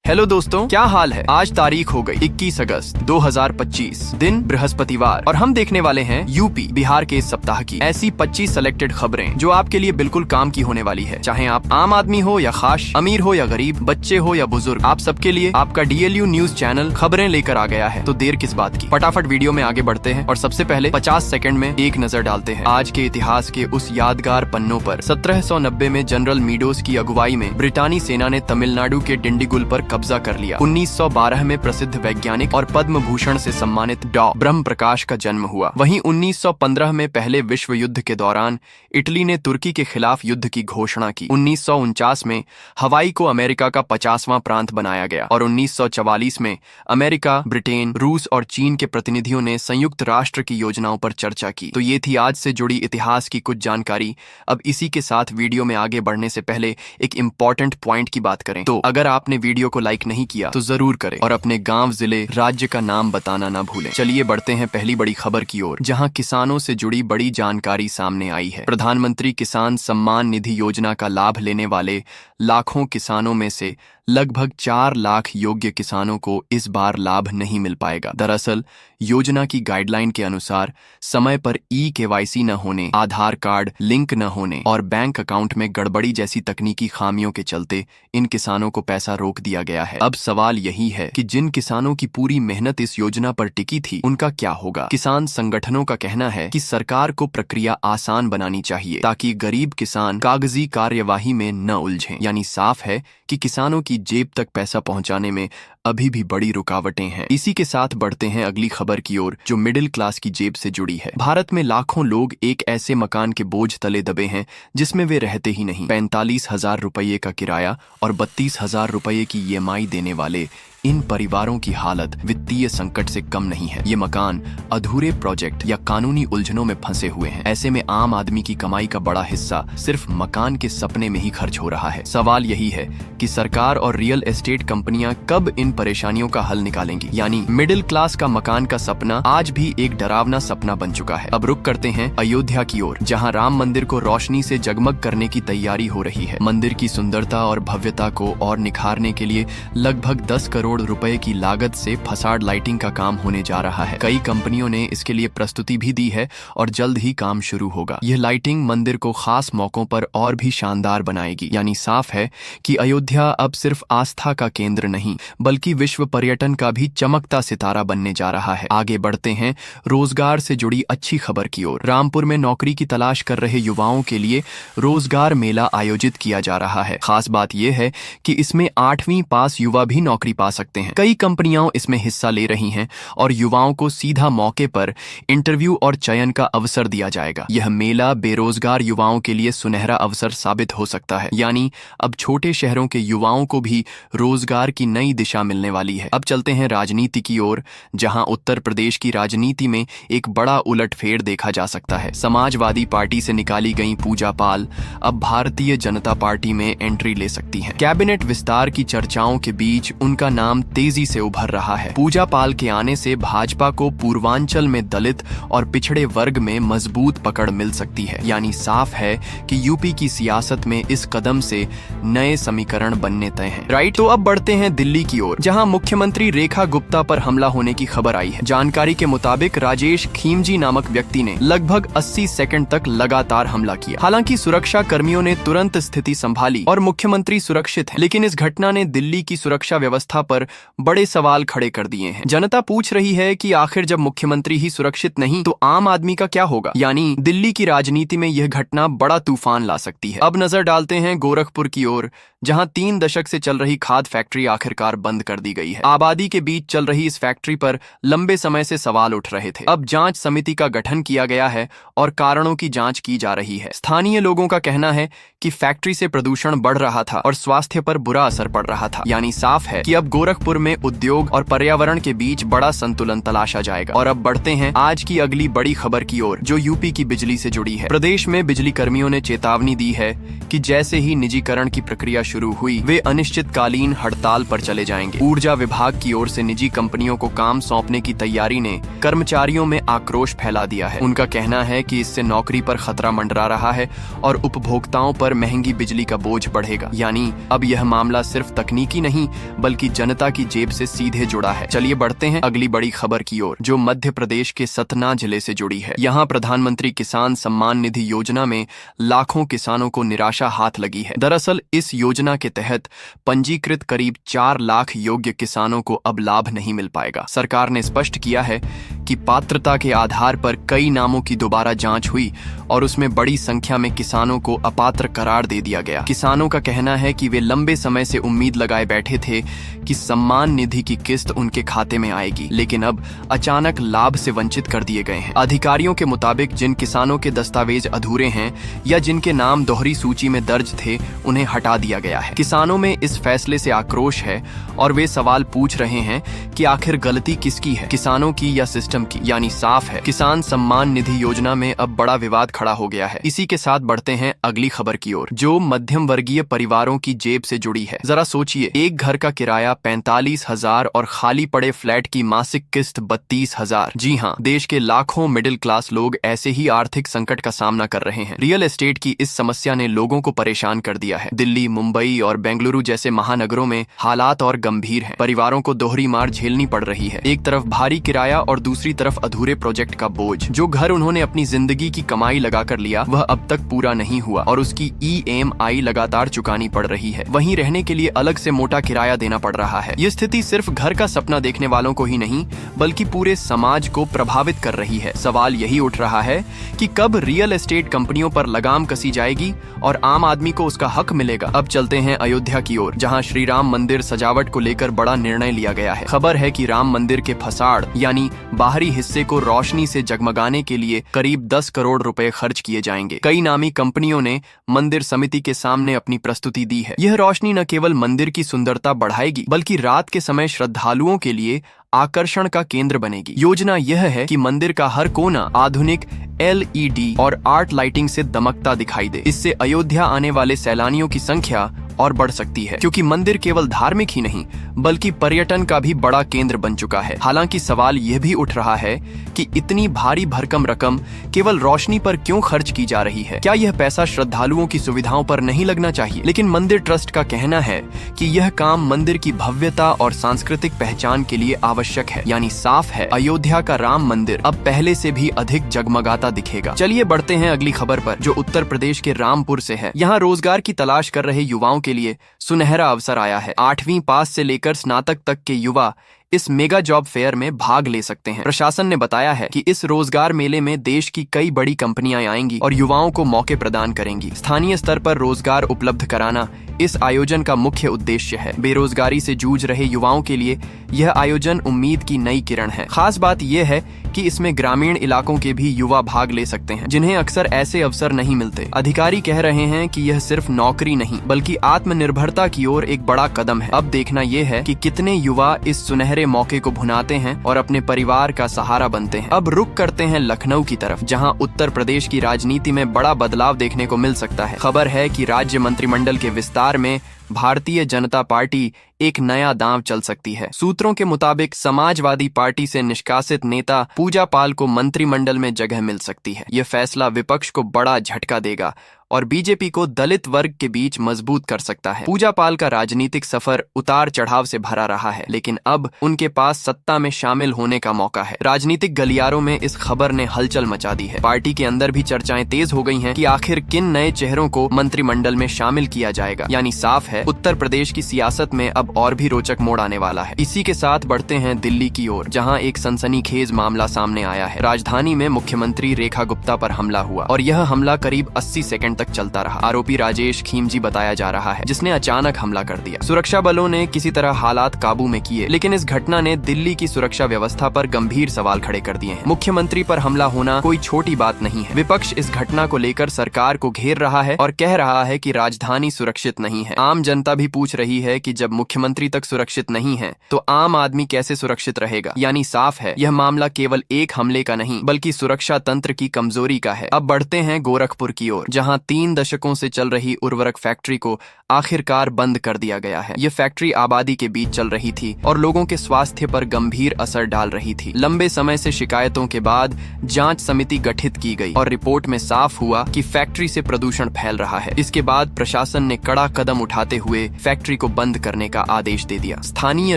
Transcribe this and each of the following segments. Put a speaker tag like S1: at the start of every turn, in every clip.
S1: Hello दोस्तों, क्या हाल है। आज तारीख हो गई 21 अगस्त 2025, दिन बृहस्पतिवार, और हम देखने वाले हैं यूपी बिहार के इस सप्ताह की ऐसी 25 सेलेक्टेड खबरें जो आपके लिए बिल्कुल काम की होने वाली है। चाहे आप आम आदमी हो या खास, अमीर हो या गरीब, बच्चे हो या बुजुर्ग, आप सबके लिए आपका DLU न्यूज चैनल खबरें लेकर आ गया है। तो देर किस बात की, फटाफट वीडियो में आगे बढ़ते हैं और सबसे पहले 50 सेकंड में एक नजर डालते हैं आज के इतिहास के उस यादगार पन्नों पर। 1790 में जनरल मीडोस की अगुवाई में ब्रिटानी सेना ने तमिलनाडु के डिंडीगुल पर कब्जा कर लिया। 1912 में प्रसिद्ध वैज्ञानिक और पद्म भूषण से सम्मानित डॉ ब्रह्म प्रकाश का जन्म हुआ। वहीं 1915 में पहले विश्व युद्ध के दौरान इटली ने तुर्की के खिलाफ युद्ध की घोषणा की। 1949 में हवाई को अमेरिका का 50वां प्रांत बनाया गया और 1944 में अमेरिका, ब्रिटेन, रूस और चीन के प्रतिनिधियों ने संयुक्त राष्ट्र की योजनाओं पर चर्चा की। तो ये थी आज से जुड़ी इतिहास की कुछ जानकारी। अब इसी के साथ वीडियो में आगे बढ़ने से पहले एक इम्पोर्टेंट पॉइंट की बात करें। तो अगर आपने वीडियो को लाइक नहीं किया तो जरूर करें और अपने गांव, जिले, राज्य का नाम बताना ना भूलें। चलिए बढ़ते हैं पहली बड़ी खबर की ओर, जहां किसानों से जुड़ी बड़ी जानकारी सामने आई है। प्रधानमंत्री किसान सम्मान निधि योजना का लाभ लेने वाले लाखों किसानों में से लगभग 4 लाख योग्य किसानों को इस बार लाभ नहीं मिल पाएगा। दरअसल योजना की गाइडलाइन के अनुसार समय पर KYC न होने, आधार कार्ड लिंक न होने और बैंक अकाउंट में गड़बड़ी जैसी तकनीकी खामियों के चलते इन किसानों को पैसा रोक दिया गया है। अब सवाल यही है कि जिन किसानों की पूरी मेहनत इस योजना पर टिकी थी, उनका क्या होगा। किसान संगठनों का कहना है कि सरकार को प्रक्रिया आसान बनानी चाहिए ताकि गरीब किसान कागजी कार्यवाही में न उलझें। यानी साफ है कि किसानों की जेब तक पैसा पहुंचाने में अभी भी बड़ी रुकावटें हैं। इसी के साथ बढ़ते हैं अगली खबर की ओर, जो मिडिल क्लास की जेब से जुड़ी है। भारत में लाखों लोग एक ऐसे मकान के बोझ तले दबे हैं जिसमें वे रहते ही नहीं। 45,000 रुपये का किराया और 32,000 रुपये की EMI देने वाले इन परिवारों की हालत वित्तीय संकट से कम नहीं है। ये मकान अधूरे प्रोजेक्ट या कानूनी उलझनों में फंसे हुए हैं। ऐसे में आम आदमी की कमाई का बड़ा हिस्सा सिर्फ मकान के सपने में ही खर्च हो रहा है। सवाल यही है कि सरकार और रियल एस्टेट कंपनियां कब इन परेशानियों का हल निकालेंगी। यानी मिडिल क्लास का मकान का सपना आज भी एक डरावना सपना बन चुका है। अब रुक करते हैं अयोध्या की ओर, जहाँ राम मंदिर को रोशनी से जगमग करने की तैयारी हो रही है। मंदिर की सुंदरता और भव्यता को और निखारने के लिए लगभग 10 करोड़ रुपए की लागत से फसाड लाइटिंग का काम होने जा रहा है। कई कंपनियों ने इसके लिए प्रस्तुति भी दी है और जल्द ही काम शुरू होगा। यह लाइटिंग मंदिर को खास मौकों पर और भी शानदार बनाएगी। यानी साफ है कि अयोध्या अब सिर्फ आस्था का केंद्र नहीं बल्कि विश्व पर्यटन का भी चमकता सितारा बनने जा रहा है। आगे बढ़ते हैं रोजगार से जुड़ी अच्छी खबर की ओर। रामपुर में नौकरी की तलाश कर रहे युवाओं के लिए रोजगार मेला आयोजित किया जा रहा है। खास बात यह है कि इसमें 8वीं पास युवा भी नौकरी पा सकते हैं। कई कंपनियां इसमें हिस्सा ले रही हैं और युवाओं को सीधा मौके पर इंटरव्यू और चयन का अवसर दिया जाएगा। यह मेला बेरोजगार युवाओं के लिए सुनहरा अवसर साबित हो सकता है। यानी अब छोटे शहरों के युवाओं को भी रोजगार की नई दिशा मिलने वाली है। अब चलते हैं राजनीति की ओर, जहां उत्तर प्रदेश की राजनीति में एक बड़ा उलटफेर देखा जा सकता है। समाजवादी पार्टी से निकाली गई पूजा पाल अब भारतीय जनता पार्टी में एंट्री ले सकती हैं। कैबिनेट विस्तार की चर्चाओं के बीच उनका नाम तेजी से उभर रहा है। पूजा पाल के आने से भाजपा को पूर्वांचल में दलित और पिछड़े वर्ग में मजबूत पकड़ मिल सकती है। यानी साफ है कि यूपी की सियासत में इस कदम से नए समीकरण बनने तय हैं। राइट, तो अब बढ़ते हैं दिल्ली की ओर, जहां मुख्यमंत्री रेखा गुप्ता पर हमला होने की खबर आई है। जानकारी के मुताबिक राजेश खीमजी नामक व्यक्ति ने लगभग 80 सेकंड तक लगातार हमला किया। हालांकि सुरक्षा कर्मियों ने तुरंत स्थिति संभाली और मुख्यमंत्री सुरक्षित है, लेकिन इस घटना ने दिल्ली की सुरक्षा व्यवस्था पर बड़े सवाल खड़े कर दिए हैं। जनता पूछ रही है कि आखिर जब मुख्यमंत्री ही सुरक्षित नहीं तो आम आदमी का क्या होगा। यानी दिल्ली की राजनीति में यह घटना बड़ा तूफान ला सकती है। अब नजर डालते हैं गोरखपुर की ओर, जहां 3 दशक से चल रही खाद फैक्ट्री आखिरकार बंद कर दी गई है। आबादी के बीच चल रही इस फैक्ट्री पर लंबे समय से सवाल उठ रहे थे। अब जांच समिति का गठन किया गया है और कारणों की जांच की जा रही है। स्थानीय लोगों का कहना है कि फैक्ट्री से प्रदूषण बढ़ रहा था और स्वास्थ्य पर बुरा असर पड़ रहा था। यानी साफ है कि अब गोरखपुर में उद्योग और पर्यावरण के बीच बड़ा संतुलन तलाशा जाएगा। और अब बढ़ते हैं आज की अगली बड़ी खबर की ओर, जो यूपी की बिजली से जुड़ी है। प्रदेश में बिजली कर्मियों ने चेतावनी दी है कि जैसे ही निजीकरण की प्रक्रिया शुरू हुई, वे अनिश्चितकालीन हड़ताल पर चले जाएंगे। जाएंगे। ऊर्जा विभाग की ओर से निजी कंपनियों को काम सौंपने की तैयारी ने कर्मचारियों में आक्रोश फैला दिया है। उनका कहना है कि इससे नौकरी पर खतरा मंडरा रहा है और उपभोक्ताओं पर महंगी बिजली का बोझ बढ़ेगा। यानी अब यह मामला सिर्फ तकनीकी नहीं बल्कि जनता की जेब से सीधे जुड़ा है। चलिए बढ़ते हैं अगली बड़ी खबर की ओर, जो मध्य प्रदेश के सतना जिले से जुड़ी है। यहाँ प्रधानमंत्री किसान सम्मान निधि योजना में लाखों किसानों को निराशा हाथ लगी है। दरअसल इस योजना के तहत पंजीकृत करीब 4 लाख योग्य किसानों को अब लाभ नहीं मिल पाएगा। सरकार ने स्पष्ट किया है कि पात्रता के आधार पर कई नामों की दोबारा जांच हुई और उसमें बड़ी संख्या में किसानों को अपात्र करार दे दिया गया। किसानों का कहना है कि वे लंबे समय से उम्मीद लगाए बैठे थे कि सम्मान निधि की किस्त उनके खाते में आएगी, लेकिन अब अचानक लाभ से वंचित कर दिए गए हैं। अधिकारियों के मुताबिक जिन किसानों के दस्तावेज अधूरे हैं या जिनके नाम दोहरी सूची में दर्ज थे, उन्हें हटा दिया गया है। किसानों में इस फैसले से आक्रोश है और वे सवाल पूछ रहे हैं कि आखिर गलती किसकी है, किसानों की या सिस्टम की। यानी साफ है, किसान सम्मान निधि योजना में अब बड़ा विवाद खड़ा हो गया है। इसी के साथ बढ़ते हैं अगली खबर की ओर, जो मध्यम वर्गीय परिवारों की जेब से जुड़ी है। जरा सोचिए, एक घर का किराया 45,000 और खाली पड़े फ्लैट की मासिक किस्त 32,000। जी हाँ, देश के लाखों मिडिल क्लास लोग ऐसे ही आर्थिक संकट का सामना कर रहे हैं। रियल एस्टेट की इस समस्या ने लोगों को परेशान कर दिया है। दिल्ली, मुंबई और बेंगलुरु जैसे महानगरों में हालात और गंभीर हैं। परिवारों को दोहरी मार झेलनी पड़ रही है। एक तरफ भारी किराया और दूसरी तरफ अधूरे प्रोजेक्ट का बोझ। जो घर उन्होंने अपनी जिंदगी की कमाई लगाकर लिया, वह अब तक पूरा नहीं हुआ और उसकी EMI लगातार चुकानी पड़ रही है। वहीं रहने के लिए अलग से मोटा किराया देना पड़ रहा है। ये स्थिति सिर्फ घर का सपना देखने वालों को ही नहीं बल्कि पूरे समाज को प्रभावित कर रही है। सवाल यही उठ रहा है कि कब रियल एस्टेट कंपनियों पर लगाम कसी जाएगी और आम आदमी को उसका हक मिलेगा। अब चलते हैं अयोध्या की ओर, जहां श्री राम मंदिर सजावट को लेकर बड़ा निर्णय लिया गया है। खबर है कि राम मंदिर के फसाड़ यानी बाहरी हिस्से को रोशनी से जगमगाने के लिए करीब 10 करोड़ रुपए खर्च किए जाएंगे। कई नामी कंपनियों ने मंदिर समिति के सामने अपनी प्रस्तुति दी है। यह रोशनी न केवल मंदिर की सुंदरता बढ़ाएगी बल्कि रात के समय श्रद्धालुओं के लिए आकर्षण का केंद्र बनेगी। योजना यह है कि मंदिर का हर कोना आधुनिक LED और आर्ट लाइटिंग से दमकता दिखाई दे। इससे अयोध्या आने वाले सैलानियों की संख्या और बढ़ सकती है, क्योंकि मंदिर केवल धार्मिक ही नहीं बल्कि पर्यटन का भी बड़ा केंद्र बन चुका है। हालांकि सवाल यह भी उठ रहा है कि इतनी भारी भरकम रकम केवल रोशनी पर क्यों खर्च की जा रही है? क्या यह पैसा श्रद्धालुओं की सुविधाओं पर नहीं लगना चाहिए? लेकिन मंदिर ट्रस्ट का कहना है कि यह काम मंदिर की भव्यता और सांस्कृतिक पहचान के लिए आवश्यक है। यानी साफ है, अयोध्या का राम मंदिर अब पहले से भी अधिक जगमगाता दिखेगा। चलिए बढ़ते हैं अगली खबर पर, जो उत्तर प्रदेश के रामपुर से है। यहाँ रोजगार की तलाश कर रहे युवाओं के लिए सुनहरा अवसर आया है। 8वीं पास से लेकर स्नातक तक के युवा इस मेगा जॉब फेयर में भाग ले सकते हैं। प्रशासन ने बताया है कि इस रोजगार मेले में देश की कई बड़ी कंपनियां आएंगी और युवाओं को मौके प्रदान करेंगी। स्थानीय स्तर पर रोजगार उपलब्ध कराना इस आयोजन का मुख्य उद्देश्य है। बेरोजगारी से जूझ रहे युवाओं के लिए यह आयोजन उम्मीद की नई किरण है। खास बात यह है कि इसमें ग्रामीण इलाकों के भी युवा भाग ले सकते हैं, जिन्हें अक्सर ऐसे अवसर नहीं मिलते। अधिकारी कह रहे हैं कि यह सिर्फ नौकरी नहीं बल्कि आत्मनिर्भरता की ओर एक बड़ा कदम है। अब देखना यह है कि कितने युवा इस सुनहरे मौके को भुनाते हैं और अपने परिवार का सहारा बनते हैं। अब रुक करते हैं लखनऊ की तरफ, जहां उत्तर प्रदेश की राजनीति में बड़ा बदलाव देखने को मिल सकता है। खबर है कि राज्य मंत्रिमंडल के विस्तार में भारतीय जनता पार्टी एक नया दांव चल सकती है। सूत्रों के मुताबिक समाजवादी पार्टी से निष्कासित नेता पूजा पाल को मंत्रिमंडल में जगह मिल सकती है। यह फैसला विपक्ष को बड़ा झटका देगा और बीजेपी को दलित वर्ग के बीच मजबूत कर सकता है। पूजा पाल का राजनीतिक सफर उतार चढ़ाव से भरा रहा है, लेकिन अब उनके पास सत्ता में शामिल होने का मौका है। राजनीतिक गलियारों में इस खबर ने हलचल मचा दी है। पार्टी के अंदर भी चर्चाएं तेज हो गई हैं कि आखिर किन नए चेहरों को मंत्रिमंडल में शामिल किया जाएगा। यानी साफ है, उत्तर प्रदेश की सियासत में अब और भी रोचक मोड़ आने वाला है। इसी के साथ बढ़ते हैं दिल्ली की ओर, जहां एक सनसनीखेज मामला सामने आया है। राजधानी में मुख्यमंत्री रेखा गुप्ता पर हमला हुआ और यह हमला करीब 80 सेकंड तक चलता रहा। आरोपी राजेश खीमजी बताया जा रहा है, जिसने अचानक हमला कर दिया। सुरक्षा बलों ने किसी तरह हालात काबू में किए, लेकिन इस घटना ने दिल्ली की सुरक्षा व्यवस्था पर गंभीर सवाल खड़े कर दिए हैं। मुख्यमंत्री पर हमला होना कोई छोटी बात नहीं है। विपक्ष इस घटना को लेकर सरकार को घेर रहा है और कह रहा है कि राजधानी सुरक्षित नहीं है। आम जनता भी पूछ रही है कि जब मुख्यमंत्री तक सुरक्षित नहीं है तो आम आदमी कैसे सुरक्षित रहेगा। यानी साफ है यह मामला केवल एक हमले का नहीं बल्कि सुरक्षा तंत्र की कमजोरी का है। अब बढ़ते हैं गोरखपुर की ओर, जहां 3 दशकों से चल रही उर्वरक फैक्ट्री को आखिरकार बंद कर दिया गया है। यह फैक्ट्री आबादी के बीच चल रही थी और लोगों के स्वास्थ्य पर गंभीर असर डाल रही थी। लंबे समय से शिकायतों के बाद जांच समिति गठित की गई और रिपोर्ट में साफ हुआ कि फैक्ट्री से प्रदूषण फैल रहा है। इसके बाद प्रशासन ने कड़ा कदम उठाते हुए फैक्ट्री को बंद करने का आदेश दे दिया। स्थानीय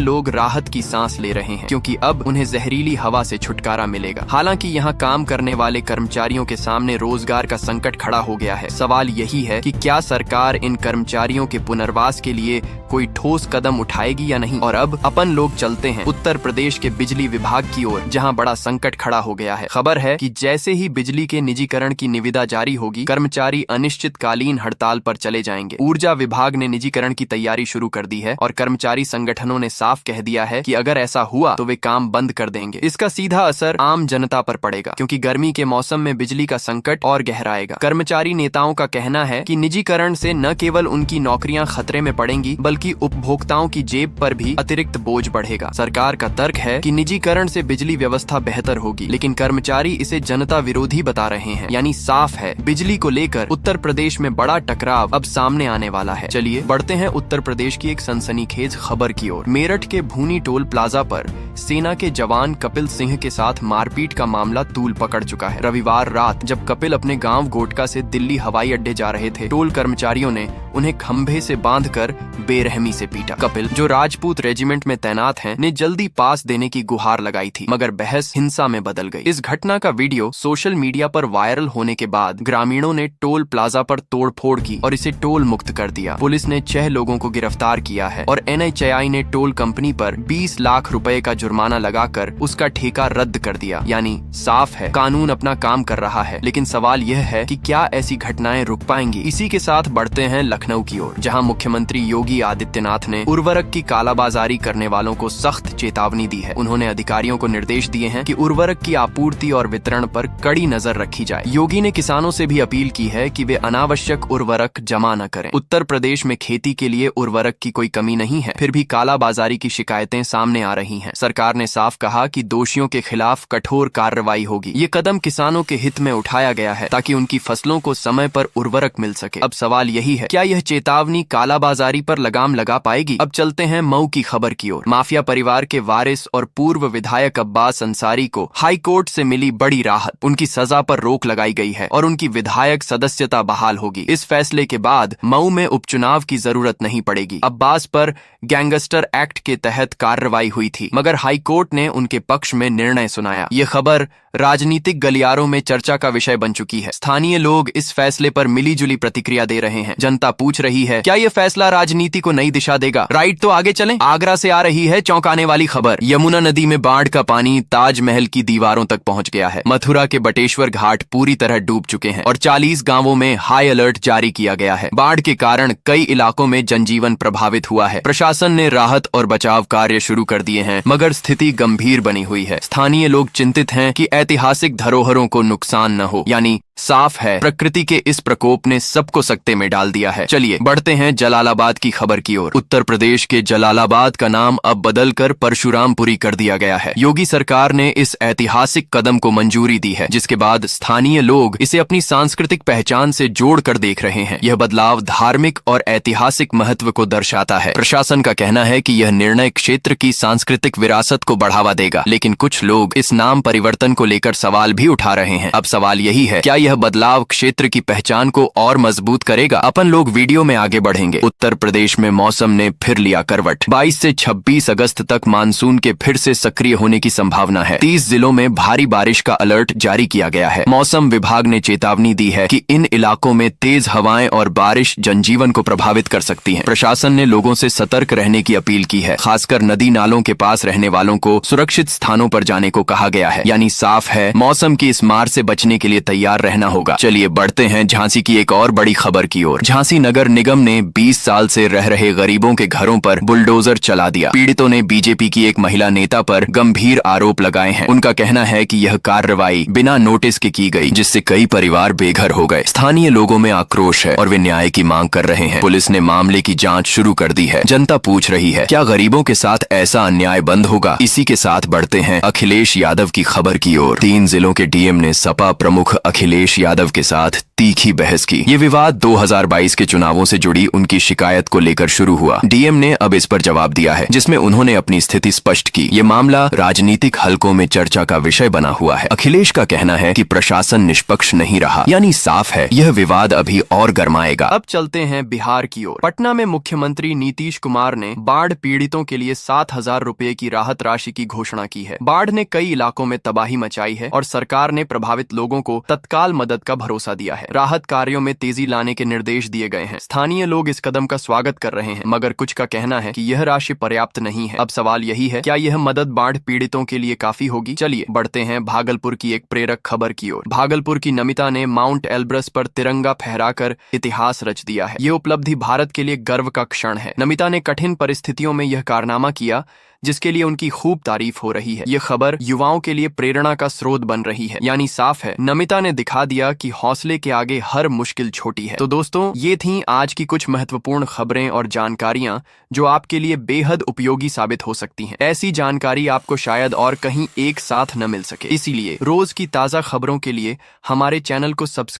S1: लोग राहत की सांस ले रहे हैं क्योंकि अब उन्हें जहरीली हवा से छुटकारा मिलेगा। हालांकि यहाँ काम करने वाले कर्मचारियों के सामने रोजगार का संकट खड़ा हो गया है। सवाल यही है कि क्या सरकार इन कर्मचारियों के पुनर्वास के लिए कोई ठोस कदम उठाएगी या नहीं। और अब अपन लोग चलते हैं उत्तर प्रदेश के बिजली विभाग की ओर, जहां बड़ा संकट खड़ा हो गया है। खबर है कि जैसे ही बिजली के निजीकरण की निविदा जारी होगी, कर्मचारी अनिश्चितकालीन हड़ताल पर चले जाएंगे। ऊर्जा विभाग ने निजीकरण की तैयारी शुरू कर दी है और कर्मचारी संगठनों ने साफ कह दिया है कि अगर ऐसा हुआ तो वे काम बंद कर देंगे। इसका सीधा असर आम जनता पर पड़ेगा क्योंकि गर्मी के मौसम में बिजली का संकट और गहराएगा। कर्मचारी नेताओं का कहना है कि निजीकरण से न केवल उनकी नौकरियां खतरे में पड़ेंगी बल्कि उपभोक्ताओं की जेब पर भी अतिरिक्त बोझ बढ़ेगा। सरकार का तर्क है कि निजीकरण से बिजली व्यवस्था बेहतर होगी, लेकिन कर्मचारी इसे जनता विरोधी बता रहे हैं। यानी साफ है बिजली को लेकर उत्तर प्रदेश में बड़ा टकराव अब सामने आने वाला है। चलिए बढ़ते हैं उत्तर प्रदेश की एक सनसनीखेज खबर की ओर। मेरठ के भूनी टोल प्लाजा पर सेना के जवान कपिल सिंह के साथ मारपीट का मामला तूल पकड़ चुका है। रविवार रात जब कपिल अपने गांव गोटका से दिल्ली हवाई अड्डे जा रहे थे, टोल कर्मचारियों ने उन्हें खंभे से बांधकर बेरहमी से पीटा। कपिल, जो राजपूत रेजिमेंट में तैनात हैं, ने जल्दी पास देने की गुहार लगाई थी, मगर बहस हिंसा में बदल गई। इस घटना का वीडियो सोशल मीडिया पर वायरल होने के बाद ग्रामीणों ने टोल प्लाजा पर तोड़फोड़ की और इसे टोल मुक्त कर दिया। पुलिस ने 6 लोगों को गिरफ्तार किया है और NHAI ने टोल कंपनी पर 20 लाख रुपए का जुर्माना लगाकर उसका ठेका रद्द कर दिया। यानी साफ है कानून अपना काम कर रहा है, लेकिन सवाल यह है कि क्या ऐसी घटनाएं रुक पाएंगी। इसी के साथ बढ़ते हैं लखनऊ की ओर, जहां मुख्यमंत्री योगी आदित्यनाथ ने उर्वरक की कालाबाजारी करने वालों को सख्त चेतावनी दी है। उन्होंने अधिकारियों को निर्देश दिए हैं कि उर्वरक की आपूर्ति और वितरण पर कड़ी नजर रखी जाए। योगी ने किसानों से भी अपील की है कि वे अनावश्यक उर्वरक जमा न करें। उत्तर प्रदेश में खेती के लिए उर्वरक की कोई कमी नहीं है, फिर भी कालाबाजारी की शिकायतें सामने आ रही हैं। सरकार ने साफ कहा कि दोषियों के खिलाफ कठोर कार्रवाई होगी। ये कदम किसानों के हित में उठाया गया है ताकि उनकी फसलों को समय पर उर्वरक मिल सके। अब सवाल यही है, क्या यह चेतावनी कालाबाजारी पर लगाम लगा पाएगी। अब चलते हैं मऊ की खबर की ओर। माफिया परिवार के वारिस और पूर्व विधायक अब्बास अंसारी को हाई कोर्ट से मिली बड़ी राहत। उनकी सजा पर रोक लगाई गई है और उनकी विधायक सदस्यता बहाल होगी। इस फैसले के बाद मऊ में उपचुनाव की जरूरत नहीं पड़ेगी। अब्बास पर गैंगस्टर एक्ट के तहत कार्रवाई हुई थी, मगर हाई कोर्ट ने उनके पक्ष में निर्णय सुनाया। ये खबर राजनीतिक गलियारों में चर्चा का विषय बन चुकी है। स्थानीय लोग इस फैसले पर मिलीजुली प्रतिक्रिया दे रहे हैं। जनता पूछ रही है, क्या यह फैसला राजनीति को नई दिशा देगा। राइट, तो आगे चलें। आगरा से आ रही है चौंकाने वाली खबर। यमुना नदी में बाढ़ का पानी ताजमहल की दीवारों तक पहुंच गया है। मथुरा के बटेश्वर घाट पूरी तरह डूब चुके हैं और 40 गांवों में हाई अलर्ट जारी किया गया है। बाढ़ के कारण कई इलाकों में जनजीवन प्रभावित हुआ है। प्रशासन ने राहत और बचाव कार्य शुरू कर दिए हैं, मगर स्थिति गंभीर बनी हुई है। स्थानीय लोग चिंतित हैं कि ऐतिहासिक धरोहरों को नुकसान न हो। यानी साफ है प्रकृति के इस प्रकोप ने सबको सकते में डाल दिया है। चलिए बढ़ते हैं जलालाबाद की खबर की ओर। उत्तर प्रदेश के जलालाबाद का नाम अब बदलकर परशुरामपुरी कर दिया गया है। योगी सरकार ने इस ऐतिहासिक कदम को मंजूरी दी है, जिसके बाद स्थानीय लोग इसे अपनी सांस्कृतिक पहचान से जोड़कर देख रहे हैं। यह बदलाव धार्मिक और ऐतिहासिक महत्व को दर्शाता है। प्रशासन का कहना है कि यह निर्णय क्षेत्र की सांस्कृतिक विरासत को बढ़ावा देगा, लेकिन कुछ लोग इस नाम परिवर्तन को लेकर सवाल भी उठा रहे हैं। अब सवाल यही है, क्या यह बदलाव क्षेत्र की पहचान को और मजबूत करेगा। अपन लोग वीडियो में आगे बढ़ेंगे। उत्तर प्रदेश में मौसम ने फिर लिया करवट। 22 से 26 अगस्त तक मानसून के फिर से सक्रिय होने की संभावना है। 30 जिलों में भारी बारिश का अलर्ट जारी किया गया है। मौसम विभाग ने चेतावनी दी है कि इन इलाकों में तेज हवाएं और बारिश जनजीवन को प्रभावित कर सकती है। प्रशासन ने लोगों से सतर्क रहने की अपील की है। खासकर नदी नालों के पास रहने वालों को सुरक्षित स्थानों पर जाने को कहा गया है। यानी साफ है मौसम की इस मार से बचने के लिए तैयार रहना रहना होगा। चलिए बढ़ते हैं झांसी की एक और बड़ी खबर की ओर। झांसी नगर निगम ने 20 साल से रह रहे गरीबों के घरों पर बुलडोजर चला दिया। पीड़ितों ने बीजेपी की एक महिला नेता पर गंभीर आरोप लगाए हैं। उनका कहना है कि यह कार्रवाई बिना नोटिस के की गई, जिससे कई परिवार बेघर हो गए। स्थानीय लोगों में आक्रोश है और वे न्याय की मांग कर रहे हैं। पुलिस ने मामले की जांच शुरू कर दी है। जनता पूछ रही है, क्या गरीबों के साथ ऐसा अन्याय बंद होगा? इसी के साथ बढ़ते हैं अखिलेश यादव की खबर की ओर। 3 जिलों के डीएम ने सपा प्रमुख अखिलेश यादव के साथ तीखी बहस की। ये विवाद 2022 के चुनावों से जुड़ी उनकी शिकायत को लेकर शुरू हुआ। डीएम ने अब इस पर जवाब दिया है, जिसमें उन्होंने अपनी स्थिति स्पष्ट की। ये मामला राजनीतिक हलकों में चर्चा का विषय बना हुआ है। अखिलेश का कहना है कि प्रशासन निष्पक्ष नहीं रहा, यानी साफ है यह विवाद अभी और गर्माएगा। अब चलते हैं बिहार की ओर। पटना में मुख्यमंत्री नीतीश कुमार ने बाढ़ पीड़ितों के लिए 7,000 रुपए की राहत राशि की घोषणा की है। बाढ़ ने कई इलाकों में तबाही मचाई है और सरकार ने प्रभावित लोगों को तत्काल मदद का भरोसा दिया है। राहत कार्यों में तेजी लाने के निर्देश दिए गए हैं। स्थानीय लोग इस कदम का स्वागत कर रहे हैं, मगर कुछ का कहना है कि यह राशि पर्याप्त नहीं है। अब सवाल यही है, क्या यह मदद बाढ़ पीड़ितों के लिए काफी होगी? चलिए बढ़ते हैं भागलपुर की एक प्रेरक खबर की ओर। भागलपुर की नमिता ने माउंट एल्ब्रस पर तिरंगा फहराकर इतिहास रच दिया है। ये उपलब्धि भारत के लिए गर्व का क्षण है। नमिता ने कठिन परिस्थितियों में यह कारनामा किया, जिसके लिए उनकी खूब तारीफ हो रही है। ये खबर युवाओं के लिए प्रेरणा का स्रोत बन रही है। यानी साफ है, नमिता ने दिखा दिया कि हौसले के आगे हर मुश्किल छोटी है। तो दोस्तों, ये थीं आज की कुछ महत्वपूर्ण खबरें और जानकारियां जो आपके लिए बेहद उपयोगी साबित हो सकती हैं। ऐसी जानकारी आपको शायद और कहीं एक साथ न मिल सके। इसीलिए रोज की ताजा खबरों के लिए हमारे चैनल को सब्सक्राइब